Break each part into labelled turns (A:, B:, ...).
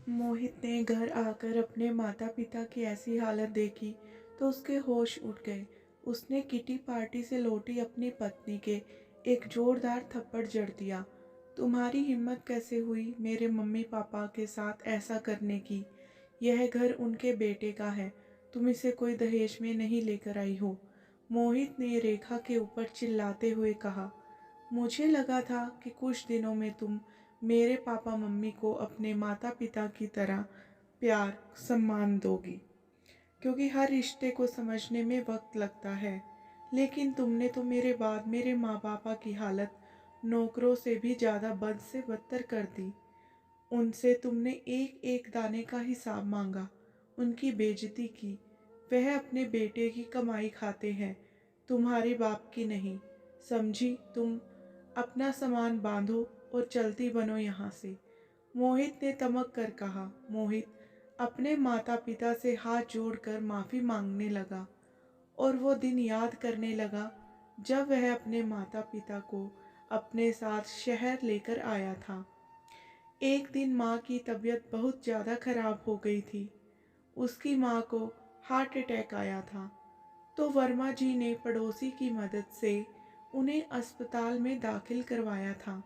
A: मोहित ने घर आकर अपने माता पिता की ऐसी हालत देखी तो उसके होश उड़ गए। उसने किटी पार्टी से लौटी अपनी पत्नी के एक जोरदार थप्पड़ जड़ दिया। तुम्हारी हिम्मत कैसे हुई मेरे मम्मी पापा के साथ ऐसा करने की? यह घर उनके बेटे का है, तुम इसे कोई दहेज में नहीं लेकर आई हो। मोहित ने रेखा के ऊपर चिल्लाते हुए कहा, मुझे लगा था कि कुछ दिनों में तुम मेरे पापा मम्मी को अपने माता पिता की तरह प्यार सम्मान दोगी, क्योंकि हर रिश्ते को समझने में वक्त लगता है। लेकिन तुमने तो मेरे बाद मेरे माँ पापा की हालत नौकरों से भी ज़्यादा बद से बदतर कर दी। उनसे तुमने एक एक दाने का हिसाब मांगा, उनकी बेइज्जती की। वह अपने बेटे की कमाई खाते हैं, तुम्हारे बाप की नहीं। समझी तुम? अपना सामान बांधो और चलती बनो यहाँ से। मोहित ने तमक कर कहा। मोहित अपने माता पिता से हाथ जोड़कर माफ़ी मांगने लगा और वो दिन याद करने लगा जब वह अपने माता पिता को अपने साथ शहर लेकर आया था। एक दिन माँ की तबीयत बहुत ज़्यादा खराब हो गई थी। उसकी माँ को हार्ट अटैक आया था, तो वर्मा जी ने पड़ोसी की मदद से उन्हें अस्पताल में दाखिल करवाया था।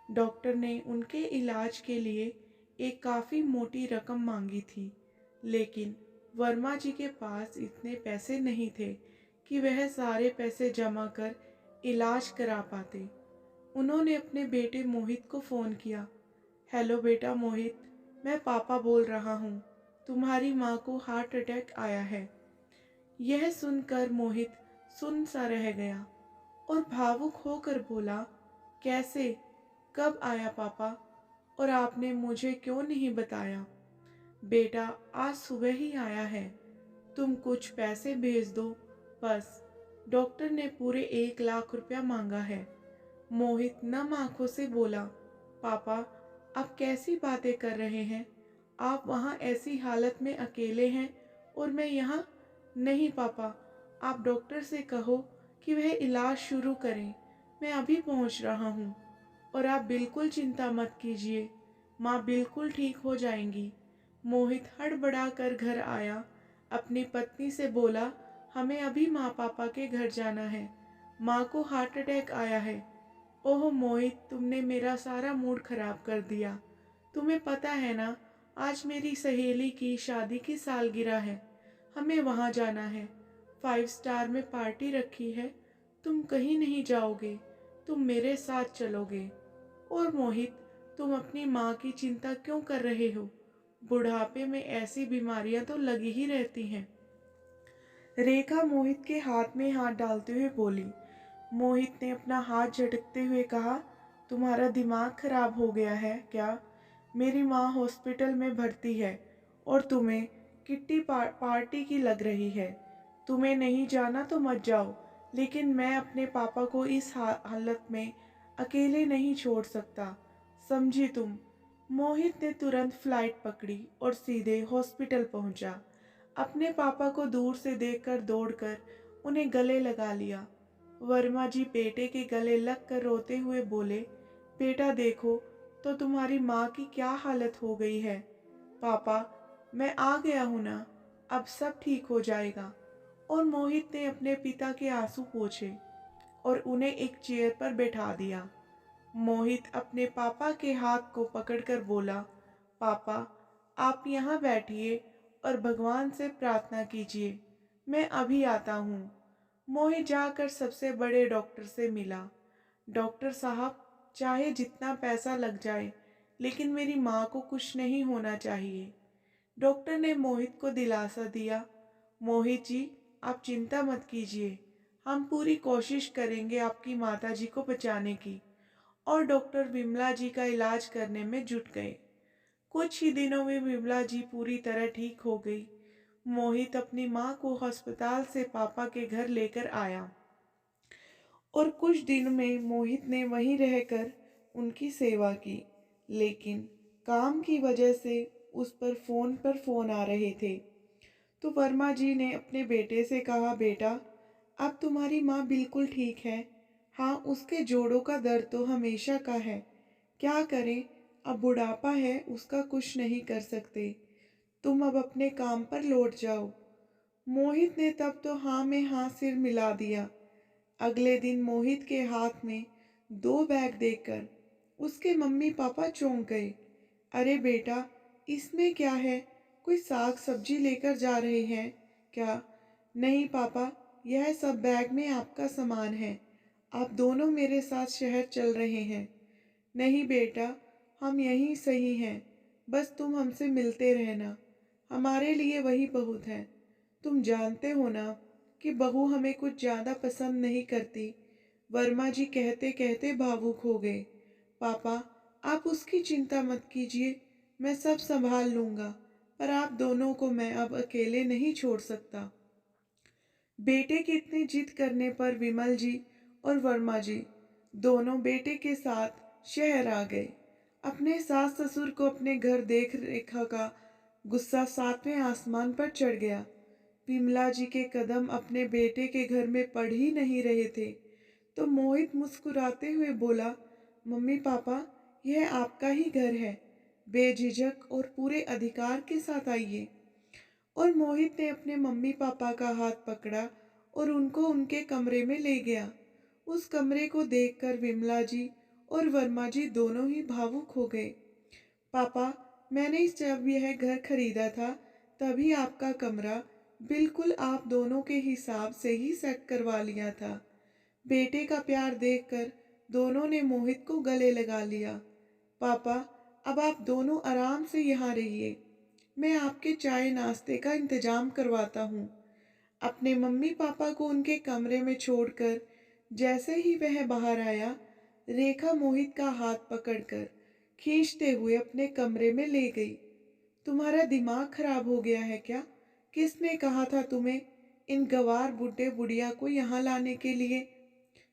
A: डॉक्टर ने उनके इलाज के लिए एक काफ़ी मोटी रकम मांगी थी, लेकिन वर्मा जी के पास इतने पैसे नहीं थे कि वह सारे पैसे जमा कर इलाज करा पाते। उन्होंने अपने बेटे मोहित को फ़ोन किया। हेलो बेटा मोहित, मैं पापा बोल रहा हूँ, तुम्हारी माँ को हार्ट अटैक आया है। यह सुनकर मोहित सुन सा रह गया और भावुक होकर बोला, कैसे, कब आया पापा, और आपने मुझे क्यों नहीं बताया? बेटा आज सुबह ही आया है, तुम कुछ पैसे भेज दो बस। डॉक्टर ने पूरे 1 लाख रुपया मांगा है। मोहित नम आंखों से बोला, पापा आप कैसी बातें कर रहे हैं? आप वहाँ ऐसी हालत में अकेले हैं और मैं यहाँ? नहीं पापा, आप डॉक्टर से कहो कि वह इलाज शुरू करें, मैं अभी पहुँच रहा हूँ। और आप बिल्कुल चिंता मत कीजिए, माँ बिल्कुल ठीक हो जाएंगी। मोहित हड़बड़ा कर घर आया, अपनी पत्नी से बोला, हमें अभी माँ पापा के घर जाना है, माँ को हार्ट अटैक आया है। ओह मोहित, तुमने मेरा सारा मूड खराब कर दिया। तुम्हें पता है ना, आज मेरी सहेली की शादी की सालगिरह है, हमें वहाँ जाना है। 5 स्टार में पार्टी रखी है, तुम कहीं नहीं जाओगे, तुम मेरे साथ चलोगे। और मोहित, तुम अपनी माँ की चिंता क्यों कर रहे हो? बुढ़ापे में ऐसी बीमारियां तो लगी ही रहती हैं। रेखा मोहित के हाथ में हाथ डालते हुए बोली। मोहित ने अपना हाथ झटकते हुए कहा, तुम्हारा दिमाग खराब हो गया है क्या? मेरी माँ हॉस्पिटल में भर्ती है और तुम्हें किट्टी पार्टी की लग रही है। तुम्हें नहीं जाना तो मत जाओ, लेकिन मैं अपने पापा को इस हालत में अकेले नहीं छोड़ सकता, समझी तुम? मोहित ने तुरंत फ्लाइट पकड़ी और सीधे हॉस्पिटल पहुंचा। अपने पापा को दूर से देखकर दौड़कर उन्हें गले लगा लिया। वर्मा जी बेटे के गले लगकर रोते हुए बोले, बेटा देखो तो तुम्हारी माँ की क्या हालत हो गई है। पापा मैं आ गया हूँ ना, अब सब ठीक हो जाएगा। और मोहित ने अपने पिता के आंसू पोंछे और उन्हें एक चेयर पर बैठा दिया। मोहित अपने पापा के हाथ को पकड़कर बोला, पापा आप यहाँ बैठिए और भगवान से प्रार्थना कीजिए, मैं अभी आता हूँ। मोहित जाकर सबसे बड़े डॉक्टर से मिला। डॉक्टर साहब, चाहे जितना पैसा लग जाए, लेकिन मेरी माँ को कुछ नहीं होना चाहिए। डॉक्टर ने मोहित को दिलासा दिया। मोहित जी, आप चिंता मत कीजिए, हम पूरी कोशिश करेंगे आपकी माताजी को बचाने की। और डॉक्टर विमला जी का इलाज करने में जुट गए। कुछ ही दिनों में विमला जी पूरी तरह ठीक हो गई। मोहित अपनी माँ को अस्पताल से पापा के घर लेकर आया और कुछ दिन में मोहित ने वहीं रहकर उनकी सेवा की। लेकिन काम की वजह से उस पर फोन आ रहे थे। तो वर्मा जी ने अपने बेटे से कहा, बेटा अब तुम्हारी माँ बिल्कुल ठीक है। हाँ, उसके जोड़ों का दर्द तो हमेशा का है, क्या करें, अब बुढ़ापा है, उसका कुछ नहीं कर सकते। तुम अब अपने काम पर लौट जाओ। मोहित ने तब तो हाँ में हाँ सिर मिला दिया। अगले दिन मोहित के हाथ में 2 बैग देखकर उसके मम्मी पापा चौंक गए। अरे बेटा, इसमें क्या है? कोई साग सब्जी लेकर जा रहे हैं क्या? नहीं पापा, यह सब बैग में आपका सामान है। आप दोनों मेरे साथ शहर चल रहे हैं। नहीं बेटा, हम यहीं सही हैं। बस तुम हमसे मिलते रहना। हमारे लिए वही बहुत है। तुम जानते हो ना कि बहू हमें कुछ ज़्यादा पसंद नहीं करती। वर्मा जी कहते कहते भावुक हो गए। पापा, आप उसकी चिंता मत कीजिए, मैं सब संभाल लूँगा, पर आप दोनों को मैं अब अकेले नहीं छोड़ सकता। बेटे की इतनी जिद करने पर विमल जी और वर्मा जी दोनों बेटे के साथ शहर आ गए। अपने सास ससुर को अपने घर देख रेखा का गुस्सा 7वें आसमान पर चढ़ गया। विमला जी के कदम अपने बेटे के घर में पड़ ही नहीं रहे थे तो मोहित मुस्कुराते हुए बोला, मम्मी पापा, यह आपका ही घर है। बेझिझक और पूरे अधिकार के साथ आइए। और मोहित ने अपने मम्मी पापा का हाथ पकड़ा और उनको उनके कमरे में ले गया। उस कमरे को देखकर विमला जी और वर्मा जी दोनों ही भावुक हो गए। पापा, मैंने जब यह घर खरीदा था तभी आपका कमरा बिल्कुल आप दोनों के हिसाब से ही सेट करवा लिया था। बेटे का प्यार देखकर दोनों ने मोहित को गले लगा लिया। पापा, अब आप दोनों आराम से यहाँ रहिए। मैं आपके चाय नाश्ते का इंतजाम करवाता हूँ। अपने मम्मी पापा को उनके कमरे में छोड़कर जैसे ही वह बाहर आया, रेखा मोहित का हाथ पकड़कर खींचते हुए अपने कमरे में ले गई। तुम्हारा दिमाग खराब हो गया है क्या? किसने कहा था तुम्हें इन गवार बुड्ढे बुढ़िया को यहाँ लाने के लिए?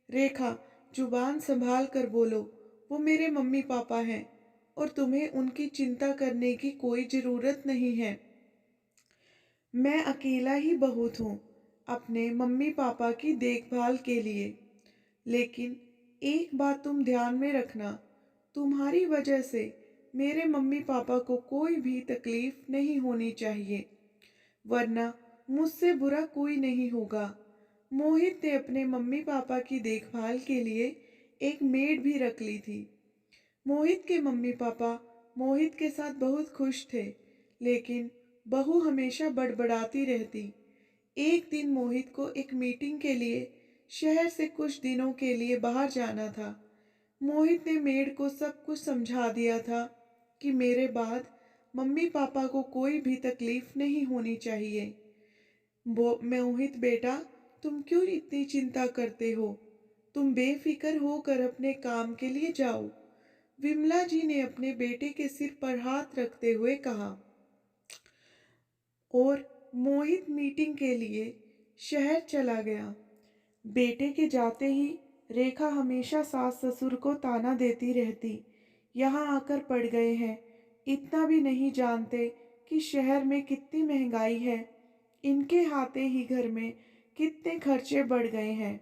A: रेखा, जुबान संभाल कर बोलो। वो मेरे मम्मी पापा हैं और तुम्हें उनकी चिंता करने की कोई ज़रूरत नहीं है। मैं अकेला ही बहुत हूँ अपने मम्मी पापा की देखभाल के लिए। लेकिन एक बात तुम ध्यान में रखना, तुम्हारी वजह से मेरे मम्मी पापा को कोई भी तकलीफ नहीं होनी चाहिए, वरना मुझसे बुरा कोई नहीं होगा। मोहित ने अपने मम्मी पापा की देखभाल के लिए एक मेड भी रख ली थी। मोहित के मम्मी पापा मोहित के साथ बहुत खुश थे, लेकिन बहू हमेशा बड़बड़ाती रहती। एक दिन मोहित को एक मीटिंग के लिए शहर से कुछ दिनों के लिए बाहर जाना था। मोहित ने मेड को सब कुछ समझा दिया था कि मेरे बाद मम्मी पापा को कोई भी तकलीफ नहीं होनी चाहिए। मोहित बेटा, तुम क्यों इतनी चिंता करते हो? तुम बेफिक्र होकर अपने काम के लिए जाओ। विमला जी ने अपने बेटे के सिर पर हाथ रखते हुए कहा। और मोहित मीटिंग के लिए शहर चला गया। बेटे के जाते ही रेखा हमेशा सास ससुर को ताना देती रहती। यहाँ आकर पड़ गए हैं, इतना भी नहीं जानते कि शहर में कितनी महंगाई है। इनके हाथे ही घर में कितने खर्चे बढ़ गए हैं।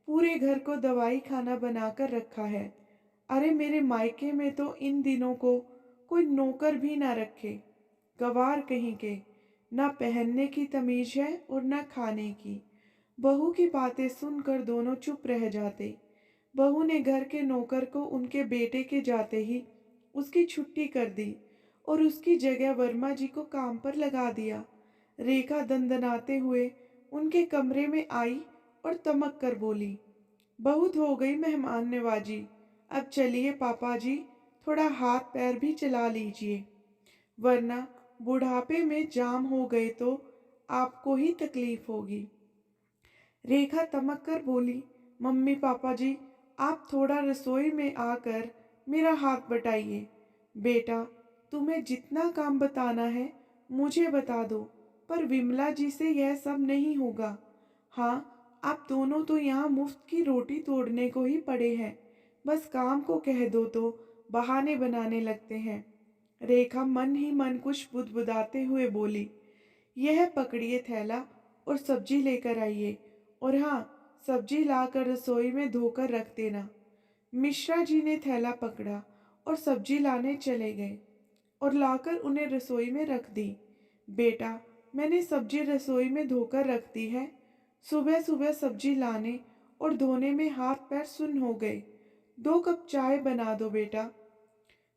A: पूरे घर को दवाई खाना बनाकर रखा है। अरे मेरे मायके में तो इन दिनों को कोई नौकर भी ना रखे। गवार कहीं के, ना पहनने की तमीज है और ना खाने की। बहू की बातें सुनकर दोनों चुप रह जाते। बहू ने घर के नौकर को उनके बेटे के जाते ही उसकी छुट्टी कर दी और उसकी जगह वर्मा जी को काम पर लगा दिया। रेखा दंदनाते हुए उनके कमरे में आई और तमक कर बोली, बहुत हो गई मेहमान नवाजी। अब चलिए पापा जी, थोड़ा हाथ पैर भी चला लीजिए, वरना बुढ़ापे में जाम हो गए तो आपको ही तकलीफ होगी। रेखा तमक कर बोली, मम्मी पापा जी, आप थोड़ा रसोई में आकर मेरा हाथ बटाइए। बेटा, तुम्हें जितना काम बताना है मुझे बता दो, पर विमला जी से यह सब नहीं होगा। हाँ, आप दोनों तो यहाँ मुफ्त की रोटी तोड़ने को ही पड़े हैं। बस काम को कह दो तो बहाने बनाने लगते हैं। रेखा मन ही मन कुछ बुदबुदाते हुए बोली, यह पकड़िए थैला और सब्जी लेकर आइए, और हाँ, सब्जी लाकर रसोई में धोकर रख देना। मिश्रा जी ने थैला पकड़ा और सब्जी लाने चले गए और लाकर उन्हें रसोई में रख दी। बेटा, मैंने सब्जी रसोई में धोकर रख दी है। सुबह सुबह सब्जी लाने और धोने में हाथ पैर सुन्न हो गए। 2 कप चाय बना दो बेटा।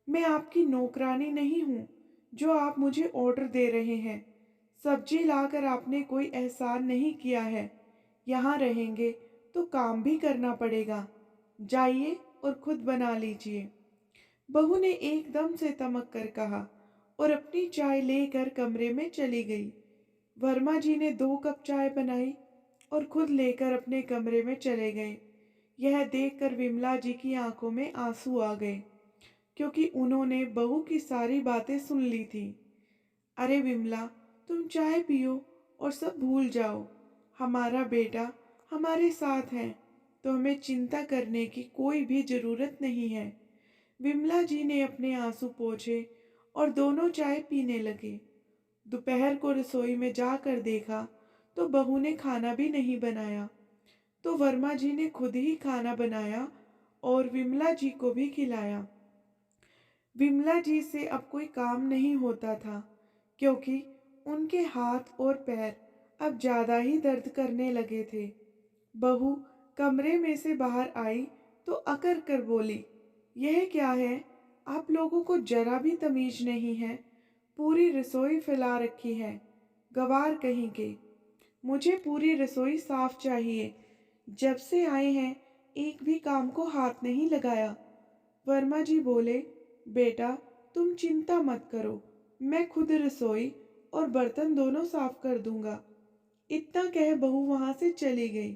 A: मैं आपकी नौकरानी नहीं हूँ जो आप मुझे ऑर्डर दे रहे हैं। सब्जी लाकर आपने कोई एहसान नहीं किया है। यहाँ रहेंगे तो काम भी करना पड़ेगा। जाइए और खुद बना लीजिए। बहू ने एकदम से तमक कर कहा और अपनी चाय लेकर कमरे में चली गई। वर्मा जी ने 2 कप चाय बनाई और खुद लेकर अपने कमरे में चले गए। यह देखकर विमला जी की आंखों में आंसू आ गए, क्योंकि उन्होंने बहू की सारी बातें सुन ली थी। अरे विमला, तुम चाय पियो और सब भूल जाओ। हमारा बेटा हमारे साथ है, तो हमें चिंता करने की कोई भी जरूरत नहीं है। विमला जी ने अपने आंसू पोंछे और दोनों चाय पीने लगे। दोपहर को रसोई में जाकर देखा तो बहू ने खाना भी नहीं बनाया, तो वर्मा जी ने खुद ही खाना बनाया और विमला जी को भी खिलाया। विमला जी से अब कोई काम नहीं होता था, क्योंकि उनके हाथ और पैर अब ज़्यादा ही दर्द करने लगे थे। बहू कमरे में से बाहर आई तो अकड़ कर बोली, यह क्या है? आप लोगों को जरा भी तमीज नहीं है। पूरी रसोई फैला रखी है, गवार कहीं के। मुझे पूरी रसोई साफ चाहिए। जब से आए हैं एक भी काम को हाथ नहीं लगाया। वर्मा जी बोले, बेटा तुम चिंता मत करो, मैं खुद रसोई और बर्तन दोनों साफ कर दूंगा। इतना कह बहू वहां से चली गई।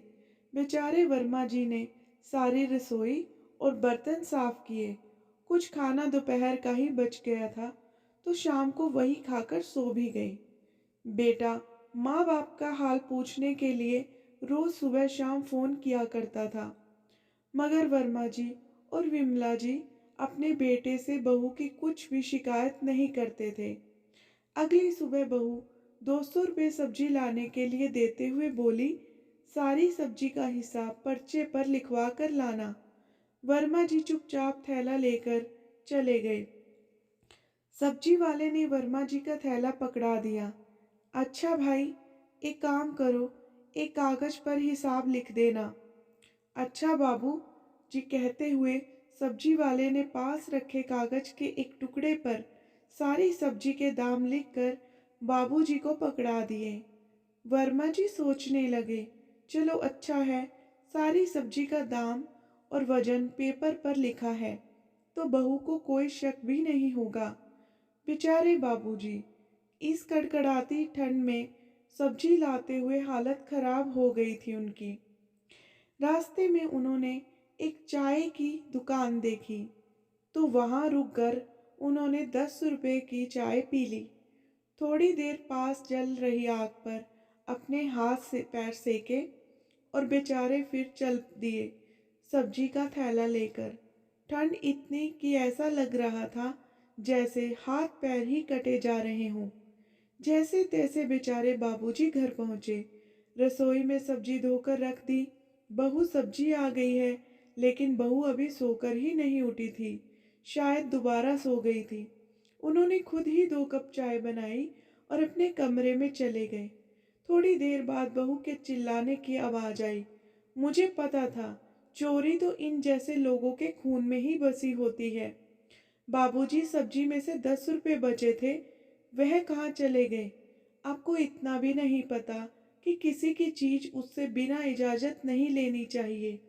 A: बेचारे वर्मा जी ने सारी रसोई और बर्तन साफ किए। कुछ खाना दोपहर का ही बच गया था, तो शाम को वही खाकर सो भी गई। बेटा माँ बाप का हाल पूछने के लिए रोज सुबह शाम फोन किया करता था, मगर वर्मा जी और विमला जी अपने बेटे से बहू की कुछ भी शिकायत नहीं करते थे। अगली सुबह बहू 200 रुपये सब्जी लाने के लिए देते हुए बोली, सारी सब्जी का हिसाब पर्चे पर लिखवा कर लाना। वर्मा जी चुपचाप थैला लेकर चले गए। सब्जी वाले ने वर्मा जी का थैला पकड़ा दिया। अच्छा भाई, एक काम करो, एक कागज पर हिसाब लिख देना। अच्छा बाबू जी कहते हुए सब्जी वाले ने पास रखे कागज के एक टुकड़े पर सारी सब्जी के दाम लिखकर बाबूजी को पकड़ा दिए। वर्मा जी सोचने लगे, चलो अच्छा है, सारी सब्जी का दाम और वजन पेपर पर लिखा है, तो बहू को कोई शक भी नहीं होगा। बेचारे बाबूजी, इस कड़कड़ाती ठंड में सब्जी लाते हुए हालत खराब हो गई थी उनकी। रास्ते में उन्होंने एक चाय की दुकान देखी, तो वहां रुककर उन्होंने 10 रुपए की चाय पी ली। थोड़ी देर पास जल रही आग पर अपने हाथ से पैर सेके और बेचारे फिर चल दिए सब्जी का थैला लेकर। ठंड इतनी कि ऐसा लग रहा था जैसे हाथ पैर ही कटे जा रहे हों। जैसे तैसे बेचारे बाबूजी घर पहुंचे। रसोई में सब्जी धोकर रख दी। बहू सब्जी आ गई है, लेकिन बहू अभी सोकर ही नहीं उठी थी, शायद दोबारा सो गई थी। उन्होंने खुद ही 2 कप चाय बनाई और अपने कमरे में चले गए। थोड़ी देर बाद बहू के चिल्लाने की आवाज आई। मुझे पता था, चोरी तो इन जैसे लोगों के खून में ही बसी होती है। बाबूजी सब्जी में से 10 रुपए बचे थे, वह कहाँ चले गए? आपको इतना भी नहीं पता कि किसी की चीज उससे बिना इजाजत नहीं लेनी चाहिए।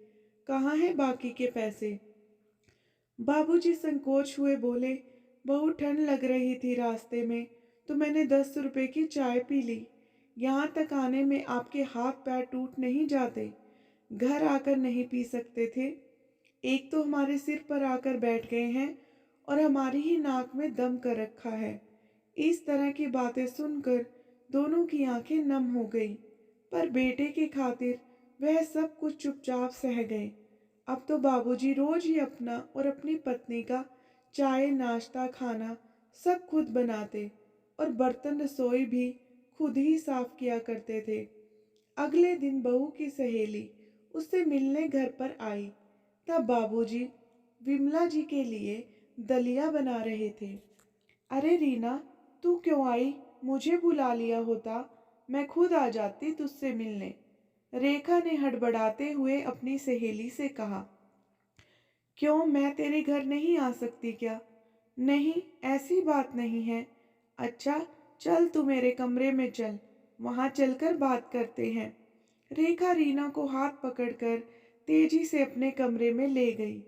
A: कहाँ है बाकी के पैसे? बाबूजी संकोच हुए बोले, बहुत ठंड लग रही थी रास्ते में, तो मैंने 10 रुपए की चाय पी ली। यहाँ तक आने में आपके हाथ पैर टूट नहीं जाते? घर आकर नहीं पी सकते थे? एक तो हमारे सिर पर आकर बैठ गए हैं और हमारी ही नाक में दम कर रखा है। इस तरह की बातें सुनकर दोनों की आंखें नम हो गई, पर बेटे की खातिर वह सब कुछ चुपचाप सह गए। अब तो बाबूजी रोज ही अपना और अपनी पत्नी का चाय नाश्ता खाना सब खुद बनाते और बर्तन रसोई भी खुद ही साफ किया करते थे। अगले दिन बहू की सहेली उससे मिलने घर पर आई, तब बाबूजी विमला जी के लिए दलिया बना रहे थे। अरे रीना, तू क्यों आई? मुझे बुला लिया होता, मैं खुद आ जाती तुझसे मिलने। रेखा ने हड़बड़ाते हुए अपनी सहेली से कहा। क्यों, मैं तेरे घर नहीं आ सकती क्या? नहीं, ऐसी बात नहीं है। अच्छा, चल तू मेरे कमरे में चल, वहाँ चलकर बात करते हैं। रेखा रीना को हाथ पकड़कर तेजी से अपने कमरे में ले गई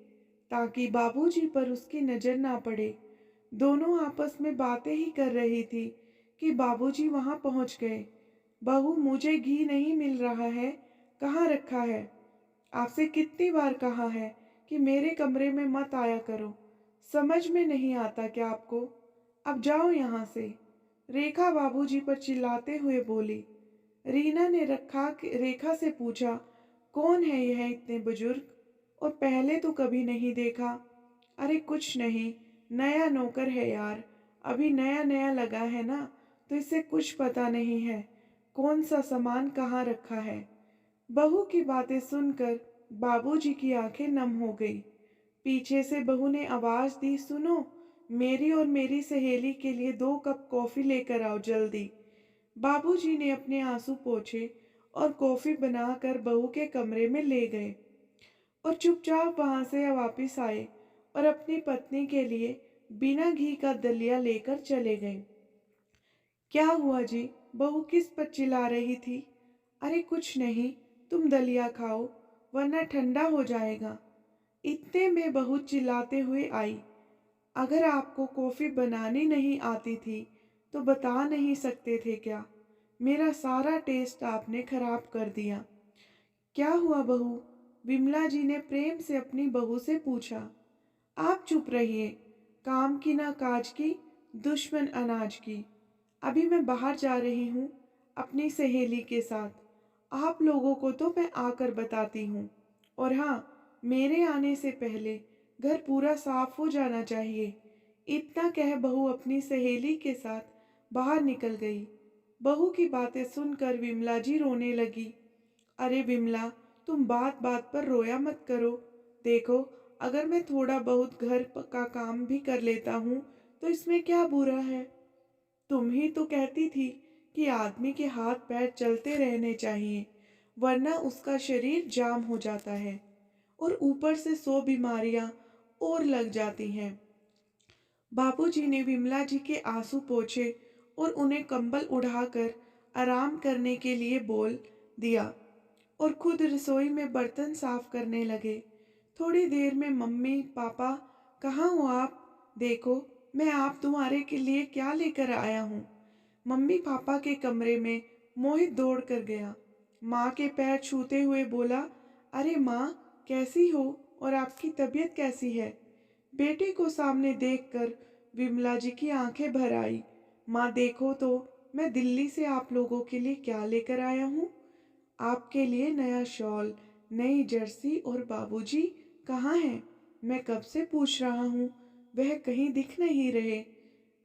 A: ताकि बाबूजी पर उसकी नज़र ना पड़े। दोनों आपस में बातें ही कर रही थी कि बाबूजी वहाँ पहुँच गए। बहू, मुझे घी नहीं मिल रहा है, कहाँ रखा है? आपसे कितनी बार कहा है कि मेरे कमरे में मत आया करो, समझ में नहीं आता क्या आपको? अब जाओ यहाँ से। रेखा बाबूजी पर चिल्लाते हुए बोली। रीना ने रेखा से पूछा, कौन है यह इतने बुजुर्ग, और पहले तो कभी नहीं देखा। अरे कुछ नहीं, नया नौकर है यार, अभी नया नया लगा है ना, तो इसे कुछ पता नहीं है कौन सा सामान कहाँ रखा है। बहू की बातें सुनकर बाबूजी की आंखें नम हो गई। पीछे से बहू ने आवाज दी, सुनो, मेरी और मेरी सहेली के लिए 2 कप कॉफी लेकर आओ जल्दी। बाबूजी ने अपने आंसू पोंछे और कॉफी बनाकर बहू के कमरे में ले गए और चुपचाप वहां से वापस आए और अपनी पत्नी के लिए बिना घी का दलिया लेकर चले गए। क्या हुआ जी? बहू किस पर चिल्ला रही थी? अरे कुछ नहीं, तुम दलिया खाओ वरना ठंडा हो जाएगा। इतने में बहू चिल्लाते हुए आई। अगर आपको कॉफ़ी बनानी नहीं आती थी तो बता नहीं सकते थे क्या? मेरा सारा टेस्ट आपने खराब कर दिया। क्या हुआ बहू? विमला जी ने प्रेम से अपनी बहू से पूछा। आप चुप रहिए, काम की ना काज की, दुश्मन अनाज की। अभी मैं बाहर जा रही हूँ अपनी सहेली के साथ, आप लोगों को तो मैं आकर बताती हूँ। और हाँ, मेरे आने से पहले घर पूरा साफ हो जाना चाहिए। इतना कह बहू अपनी सहेली के साथ बाहर निकल गई। बहू की बातें सुनकर विमला जी रोने लगी। अरे विमला, तुम बात बात पर रोया मत करो। देखो, अगर मैं थोड़ा बहुत घर का काम भी कर लेता हूँ तो इसमें क्या बुरा है? तुम ही तो कहती थी कि आदमी के हाथ पैर चलते रहने चाहिए, वरना उसका शरीर जाम हो जाता है और ऊपर से 100 बीमारियां और लग जाती हैं। बाबूजी ने विमला जी के आंसू पोंछे और उन्हें कंबल उड़ाकर आराम करने के लिए बोल दिया और खुद रसोई में बर्तन साफ करने लगे। थोड़ी देर में मम्मी, पापा, कहाँ हो आप? देखो, मैं आप तुम्हारे के लिए क्या लेकर आया हूँ। मम्मी पापा के कमरे में मोहित दौड़ कर गया। माँ के पैर छूते हुए बोला, अरे माँ, कैसी हो और आपकी तबीयत कैसी है? बेटे को सामने देखकर विमला जी की आंखें भर आई। माँ देखो तो, मैं दिल्ली से आप लोगों के लिए क्या लेकर आया हूँ। आपके लिए नया शॉल, नई जर्सी, और बाबूजी कहाँ हैं? मैं कब से पूछ रहा हूँ, वह कहीं दिख नहीं रहे।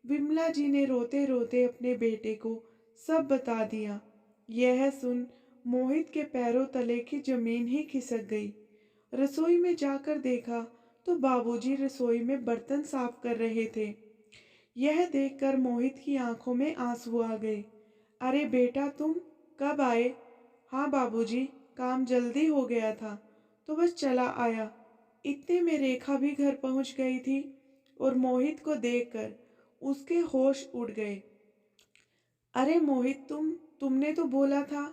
A: विमला जी ने रोते रोते अपने बेटे को सब बता दिया। यह सुन मोहित के पैरों तले की जमीन ही खिसक गई। रसोई में जाकर देखा तो बाबूजी रसोई में बर्तन साफ कर रहे थे। यह देखकर मोहित की आंखों में आंसू आ गए। अरे बेटा, तुम कब आए? हाँ बाबूजी, काम जल्दी हो गया था तो बस चला आया। इतने में रेखा भी घर पहुंच गई थी और मोहित को देखकर उसके होश उड़ गए। अरे मोहित, तुमने तो बोला था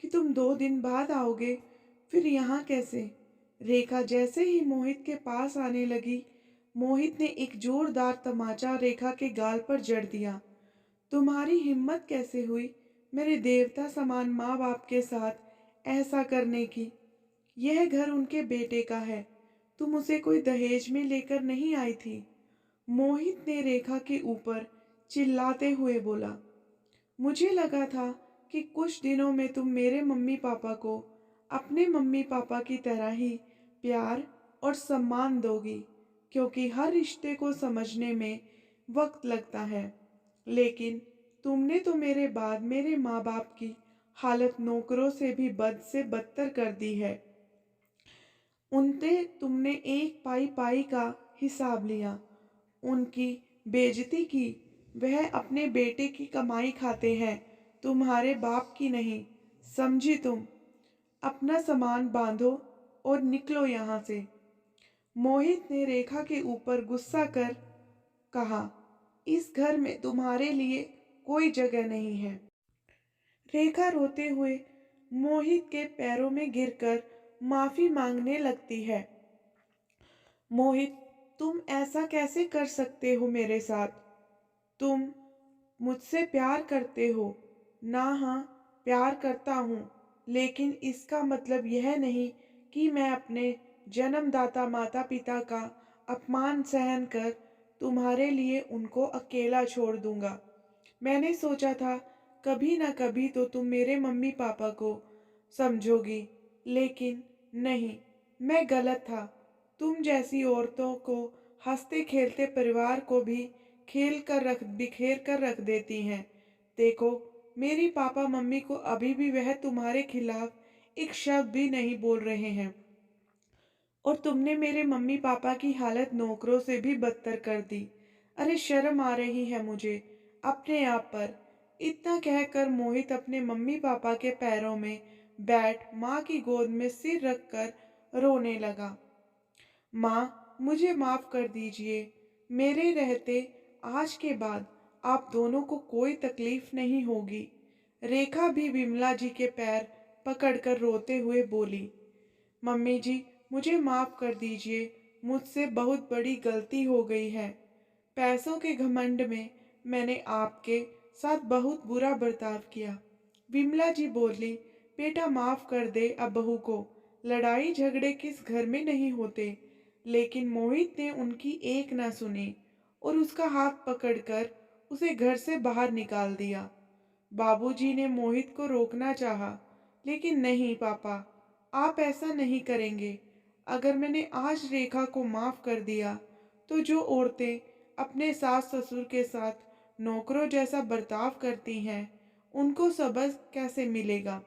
A: कि तुम 2 दिन बाद आओगे, फिर यहाँ कैसे? रेखा जैसे ही मोहित के पास आने लगी, मोहित ने एक जोरदार तमाचा रेखा के गाल पर जड़ दिया। तुम्हारी हिम्मत कैसे हुई मेरे देवता समान माँ बाप के साथ ऐसा करने की? यह घर उनके बेटे का है, तुम उसे कोई दहेज में लेकर नहीं आई थी। मोहित ने रेखा के ऊपर चिल्लाते हुए बोला। मुझे लगा था कि कुछ दिनों में तुम मेरे मम्मी पापा को अपने मम्मी पापा की तरह ही प्यार और सम्मान दोगी, क्योंकि हर रिश्ते को समझने में वक्त लगता है। लेकिन तुमने तो मेरे बाद मेरे माँ बाप की हालत नौकरों से भी बद से बदतर कर दी है। उनसे तुमने एक पाई पाई का हिसाब लिया उनकी बेइज्जती की। वह अपने बेटे की कमाई खाते हैं, तुम्हारे बाप की नहीं। समझी तुम? अपना सामान बांधो और निकलो यहाँ से। मोहित ने रेखा के ऊपर गुस्सा कर कहा, इस घर में तुम्हारे लिए कोई जगह नहीं है। रेखा रोते हुए मोहित के पैरों में गिरकर माफी मांगने लगती है। मोहित, तुम ऐसा कैसे कर सकते हो मेरे साथ? तुम मुझसे प्यार करते हो ना? हाँ, प्यार करता हूँ, लेकिन इसका मतलब यह नहीं कि मैं अपने जन्मदाता माता पिता का अपमान सहन कर तुम्हारे लिए उनको अकेला छोड़ दूंगा। मैंने सोचा था कभी ना कभी तो तुम मेरे मम्मी पापा को समझोगी, लेकिन नहीं, मैं गलत था। तुम जैसी औरतों को हंसते खेलते परिवार को भी बिखेर कर रख देती हैं। देखो, मेरी पापा मम्मी को अभी भी वह तुम्हारे खिलाफ एक शब्द भी नहीं बोल रहे हैं, और तुमने मेरे मम्मी पापा की हालत नौकरों से भी बदतर कर दी। अरे शर्म आ रही है मुझे अपने आप पर। इतना कहकर मोहित अपने मम्मी पापा के पैरों में बैठ माँ की गोद में सिर रखकर रोने लगा। माँ, मुझे माफ कर दीजिए। मेरे रहते आज के बाद आप दोनों को कोई तकलीफ नहीं होगी। रेखा भी विमला जी के पैर पकड़कर रोते हुए बोली, मम्मी जी, मुझे माफ कर दीजिए। मुझसे बहुत बड़ी गलती हो गई है। पैसों के घमंड में मैंने आपके साथ बहुत बुरा बर्ताव किया। विमला जी बोली, बेटा माफ कर दे अब बहू को। लड़ाई झगड़े किस घर में नहीं होते। लेकिन मोहित ने उनकी एक ना सुनी और उसका हाथ पकड़कर उसे घर से बाहर निकाल दिया। बाबूजी ने मोहित को रोकना चाहा, लेकिन नहीं पापा, आप ऐसा नहीं करेंगे। अगर मैंने आज रेखा को माफ कर दिया, तो जो औरतें अपने सास ससुर के साथ नौकरों जैसा बर्ताव करती हैं, उनको सबक कैसे मिलेगा?